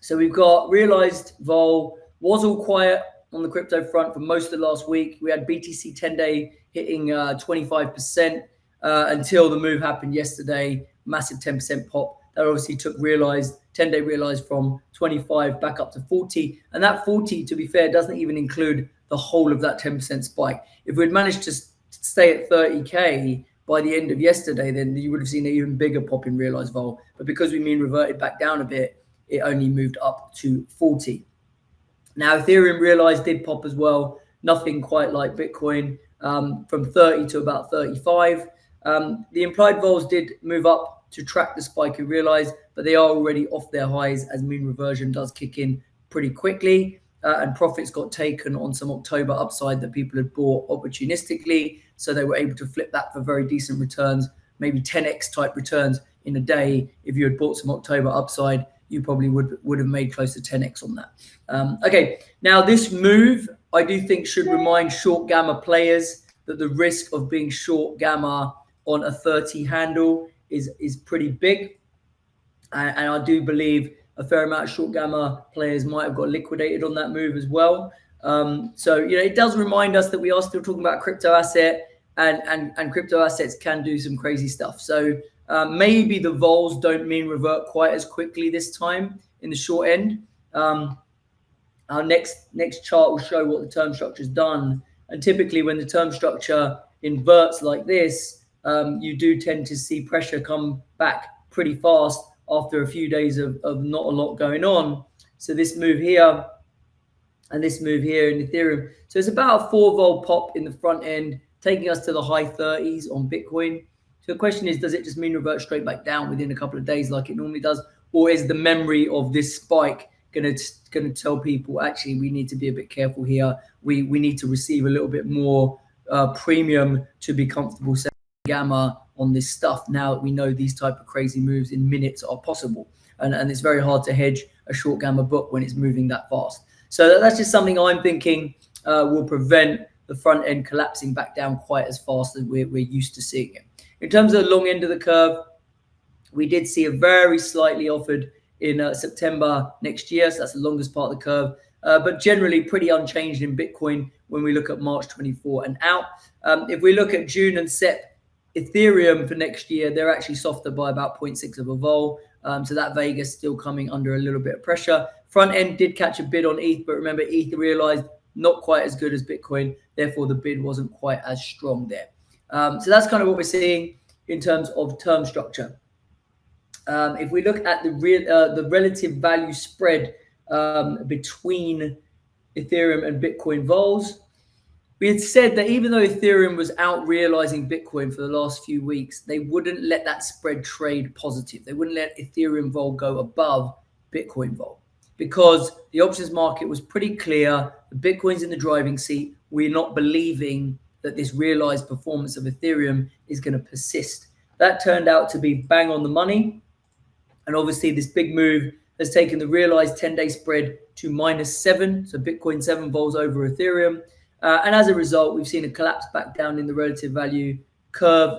So we've got realized vol was all quiet on the crypto front for most of last week. We had BTC 10-day hitting 25% until the move happened yesterday. Massive 10% pop. That obviously took realized 10-day realized from 25 back up to 40. And that 40, to be fair, doesn't even include the whole of that 10% spike. If we'd managed to stay at 30K by the end of yesterday, then you would have seen an even bigger pop in realized vol. But because we mean reverted back down a bit, it only moved up to 40. Now, Ethereum realized did pop as well. Nothing quite like Bitcoin, from 30 to about 35. The implied vols did move up to track the spike in realized, but they are already off their highs as mean reversion does kick in pretty quickly. And profits got taken on some October upside that people had bought opportunistically. So they were able to flip that for very decent returns, maybe 10x type returns in a day. If you had bought some October upside, you probably would have made close to 10x on that. Okay, now this move, I do think should remind short gamma players that the risk of being short gamma on a 30 handle is pretty big. And I do believe a fair amount of short gamma players might have got liquidated on that move as well. So, you know, it does remind us that we are still talking about crypto asset, and crypto assets can do some crazy stuff. So maybe the vols don't mean revert quite as quickly this time in the short end. Our next chart will show what the term structure has done. And typically when the term structure inverts like this, you do tend to see pressure come back pretty fast after a few days of not a lot going on. So this move here and this move here in Ethereum. So it's about a 4 vol pop in the front end, taking us to the high 30s on Bitcoin. So the question is, does it just mean revert straight back down within a couple of days like it normally does? Or is the memory of this spike going to tell people, actually, we need to be a bit careful here. We need to receive a little bit more premium to be comfortable selling gamma on this stuff now that we know these type of crazy moves in minutes are possible. And it's very hard to hedge a short gamma book when it's moving that fast. So that's just something I'm thinking will prevent the front end collapsing back down quite as fast as we're used to seeing it. In terms of the long end of the curve, we did see a very slightly offered in September next year. So that's the longest part of the curve. But generally pretty unchanged in Bitcoin when we look at March 24 and out. If we look at June and Sep Ethereum for next year, they're actually softer by about 0.6 of a vol. So that Vegas still coming under a little bit of pressure. Front end did catch a bid on ETH, but remember ETH realized not quite as good as Bitcoin. Therefore, the bid wasn't quite as strong there. So that's kind of what we're seeing in terms of term structure. If we look at the relative value spread between Ethereum and Bitcoin vols, we had said that even though Ethereum was out realizing Bitcoin for the last few weeks, they wouldn't let that spread trade positive. They wouldn't let Ethereum vol go above Bitcoin vol because the options market was pretty clear. The Bitcoin's in the driving seat. We're not believing that this realized performance of Ethereum is going to persist. That turned out to be bang on the money. And obviously this big move has taken the realized 10-day spread to -7. So Bitcoin 7 vols over Ethereum. And as a result, we've seen a collapse back down in the relative value curve.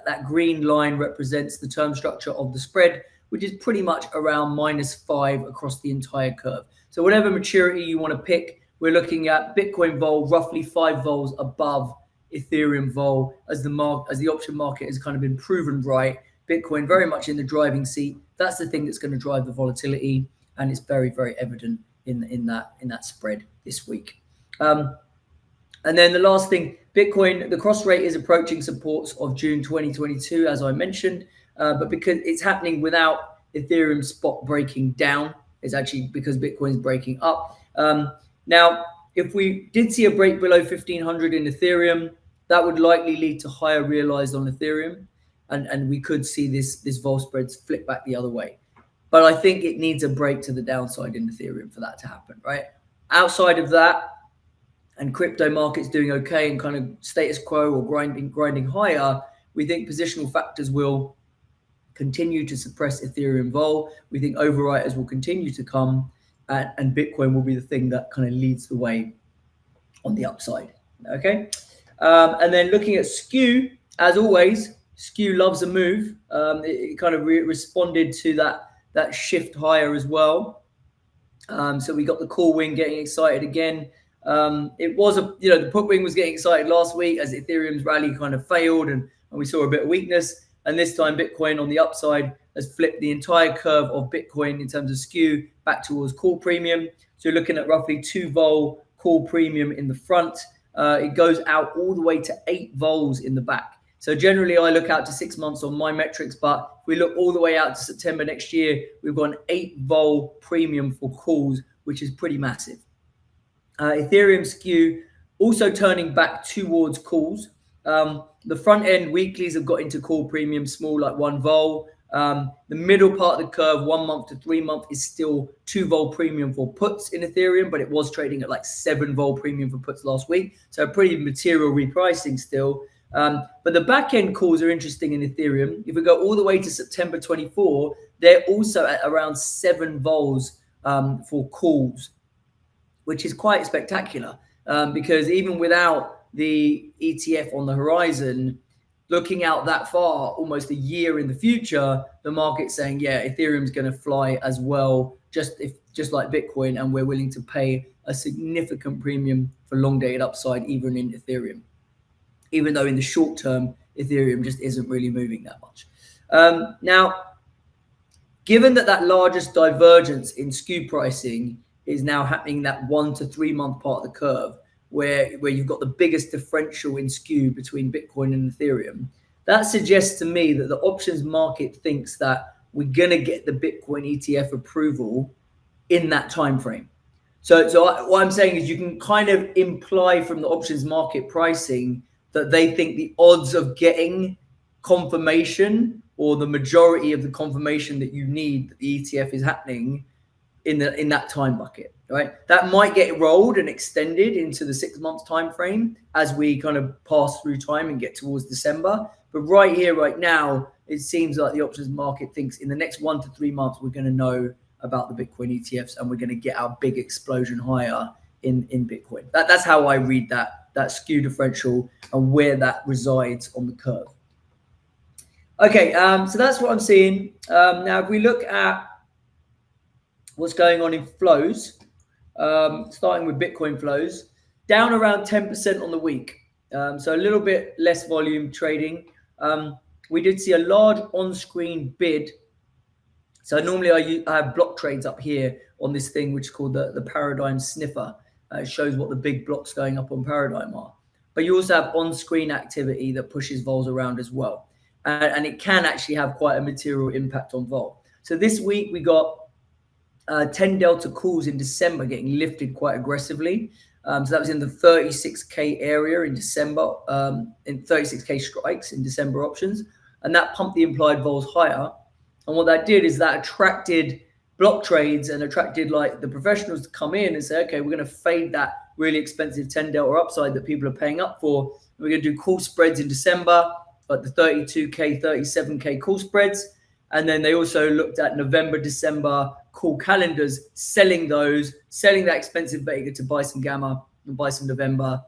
That green line represents the term structure of the spread, which is pretty much around -5 across the entire curve. So whatever maturity you want to pick, we're looking at Bitcoin vol roughly 5 vols above Ethereum vol as the option market has kind of been proven right. Bitcoin very much in the driving seat. That's the thing that's going to drive the volatility, and it's very, very evident in that spread this week. And then the last thing, Bitcoin, the cross rate is approaching supports of June 2022, as I mentioned, but because it's happening without Ethereum spot breaking down, it's actually because Bitcoin's breaking up. Now, if we did see a break below 1500 in Ethereum, that would likely lead to higher realized on Ethereum, and we could see this vol spreads flip back the other way. But I think it needs a break to the downside in Ethereum for that to happen, right? Outside of that, and crypto markets doing okay and kind of status quo or grinding higher, we think positional factors will continue to suppress Ethereum vol. We think overwriters will continue to come, and Bitcoin will be the thing that kind of leads the way on the upside. Okay. And then looking at SKEW, as always, SKEW loves a move. It kind of responded to that shift higher as well. So we got the call wing getting excited again. It was the put wing was getting excited last week as Ethereum's rally kind of failed and we saw a bit of weakness. And this time Bitcoin on the upside has flipped the entire curve of Bitcoin in terms of skew back towards call premium. So you're looking at roughly 2 vol call premium in the front. It goes out all the way to 8 vols in the back. So generally I look out to 6 months on my metrics, but if we look all the way out to September next year, we've got an 8 vol premium for calls, which is pretty massive. Ethereum skew also turning back towards calls. The front end weeklies have got into call premium small, like 1 vol. The middle part of the curve, 1 month to 3 month, is still 2 vol premium for puts in Ethereum, but it was trading at like 7 vol premium for puts last week. So pretty material repricing still. But the back end calls are interesting in Ethereum. If we go all the way to September 24, they're also at around 7 vols for calls, which is quite spectacular because even without the ETF on the horizon, looking out that far, almost a year in the future, the market's saying, yeah, Ethereum's going to fly as well, just like Bitcoin, and we're willing to pay a significant premium for long dated upside, even in Ethereum, even though in the short term, Ethereum just isn't really moving that much. Now, given that largest divergence in skew pricing is now happening in that 1 to 3 month part of the curve, where you've got the biggest differential in skew between Bitcoin and Ethereum, that suggests to me that the options market thinks that we're going to get the Bitcoin ETF approval in that time frame. So what I'm saying is you can kind of imply from the options market pricing that they think the odds of getting confirmation, or the majority of the confirmation that you need that the ETF is happening in that time bucket, right? That might get rolled and extended into the 6 months time frame as we kind of pass through time and get towards December. But right here, right now, it seems like the options market thinks in the next 1 to 3 months we're going to know about the Bitcoin ETFs and we're going to get our big explosion higher in Bitcoin. That's how I read that skew differential and where that resides on the curve. Okay, so that's what I'm seeing. Now, if we look at what's going on in flows, starting with Bitcoin flows, down around 10% on the week. So a little bit less volume trading. We did see a large on-screen bid. So normally I have block trades up here on this thing, which is called the Paradigm Sniffer. It shows what the big blocks going up on Paradigm are. But you also have on-screen activity that pushes vols around as well. And it can actually have quite a material impact on vol. So this week we got 10 delta calls in December getting lifted quite aggressively. So that was in the 36K area in December, in 36K strikes in December options. And that pumped the implied vols higher. And what that did is that attracted block trades and attracted like the professionals to come in and say, okay, we're going to fade that really expensive 10 delta upside that people are paying up for. We're going to do call spreads in December, like the 32K, 37K call spreads. And then they also looked at November, December call calendars, selling that expensive Vega to buy some Gamma and buy some November.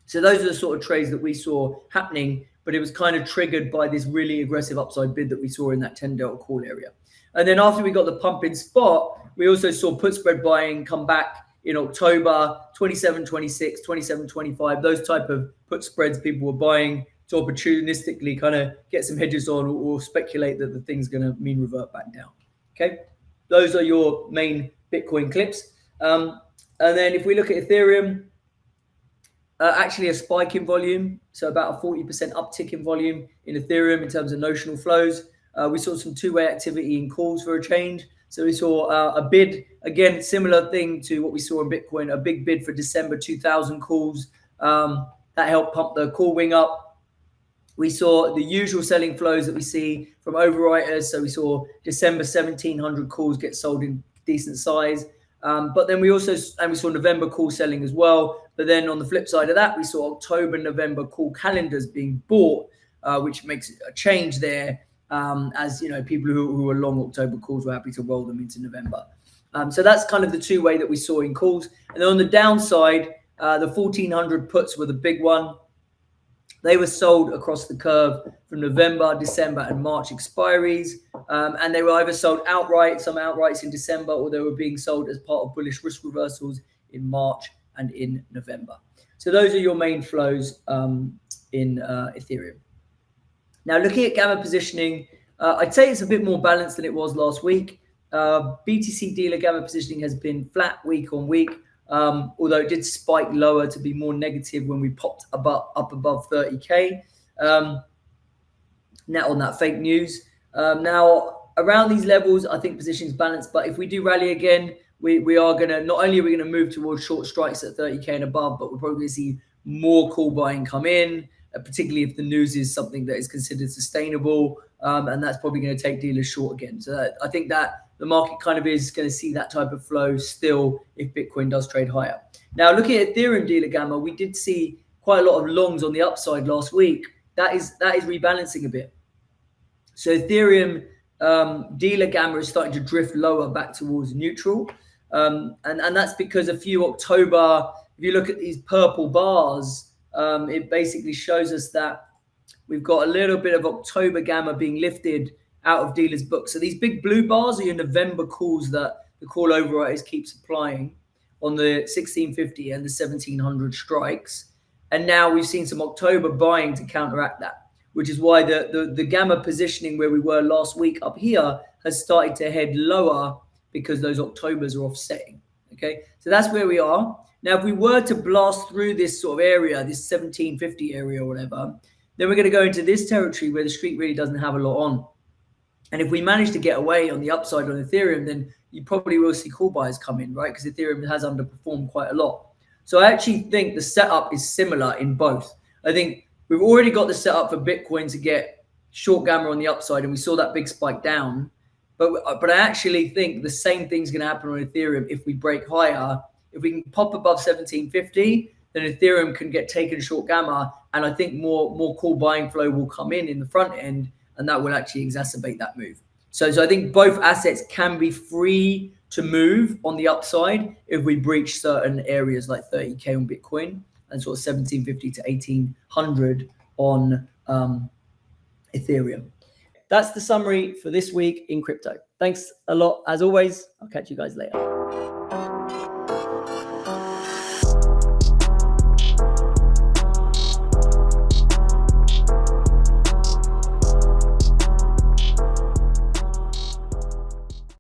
So those are the sort of trades that we saw happening, but it was kind of triggered by this really aggressive upside bid that we saw in that 10 delta call area. And then after we got the pump in spot, we also saw put spread buying come back in October, 27, 26, 27, 25, those type of put spreads people were buying to opportunistically kind of get some hedges on or speculate that the thing's going to mean revert back down. Okay, those are your main Bitcoin clips. And then if we look at Ethereum, actually a spike in volume, so about a 40% uptick in volume in Ethereum in terms of notional flows. We saw some two-way activity in calls for a change. So we saw a bid, again, similar thing to what we saw in Bitcoin, a big bid for December 2000 calls. That helped pump the call wing up. We saw the usual selling flows that we see from overwriters. So we saw December 1700 calls get sold in decent size. But then we saw November call selling as well. But then on the flip side of that, we saw October, November call calendars being bought, which makes a change there. As you know, people who were long October calls were happy to roll them into November. So that's kind of the two-way that we saw in calls. And then on the downside, the 1400 puts were the big one. They were sold across the curve from November, December, and March expiries. And they were either sold outright, some outrights in December, or they were being sold as part of bullish risk reversals in March and in November. So those are your main flows in Ethereum. Now, looking at gamma positioning, I'd say it's a bit more balanced than it was last week. BTC dealer gamma positioning has been flat week on week, although it did spike lower to be more negative when we popped up above 30K. Now on that fake news. Now, around these levels, I think positioning is balanced, but if we do rally again, we are going to, not only are we going to move towards short strikes at 30K and above, but we're probably going to see more call buying come in, particularly if the news is something that is considered sustainable, and that's probably going to take dealers short again. So I think that the market kind of is going to see that type of flow still if Bitcoin does trade higher. Now, looking at Ethereum dealer gamma, we did see quite a lot of longs on the upside last week. That is rebalancing a bit. So Ethereum dealer gamma is starting to drift lower back towards neutral. And that's because a few October, if you look at these purple bars, it basically shows us that we've got a little bit of October gamma being lifted out of dealers' books. So these big blue bars are your November calls that the call overwriters keep supplying on the 1650 and the 1700 strikes. And now we've seen some October buying to counteract that, which is why the gamma positioning where we were last week up here has started to head lower because those Octobers are offsetting. Okay, so that's where we are. Now, if we were to blast through this sort of area, this 1750 area or whatever, then we're going to go into this territory where the street really doesn't have a lot on. And if we manage to get away on the upside on Ethereum, then you probably will see call buyers come in, right? Because Ethereum has underperformed quite a lot. So I actually think the setup is similar in both. I think we've already got the setup for Bitcoin to get short gamma on the upside, and we saw that big spike down. But I actually think the same thing's going to happen on Ethereum if we break higher. If we can pop above 1750, then Ethereum can get taken short gamma, and I think more call buying flow will come in the front end, and that will actually exacerbate that move. So I think both assets can be free to move on the upside if we breach certain areas like 30K on Bitcoin and sort of 1750 to 1800 on Ethereum. That's the summary for this week in crypto. Thanks a lot. As always, I'll catch you guys later.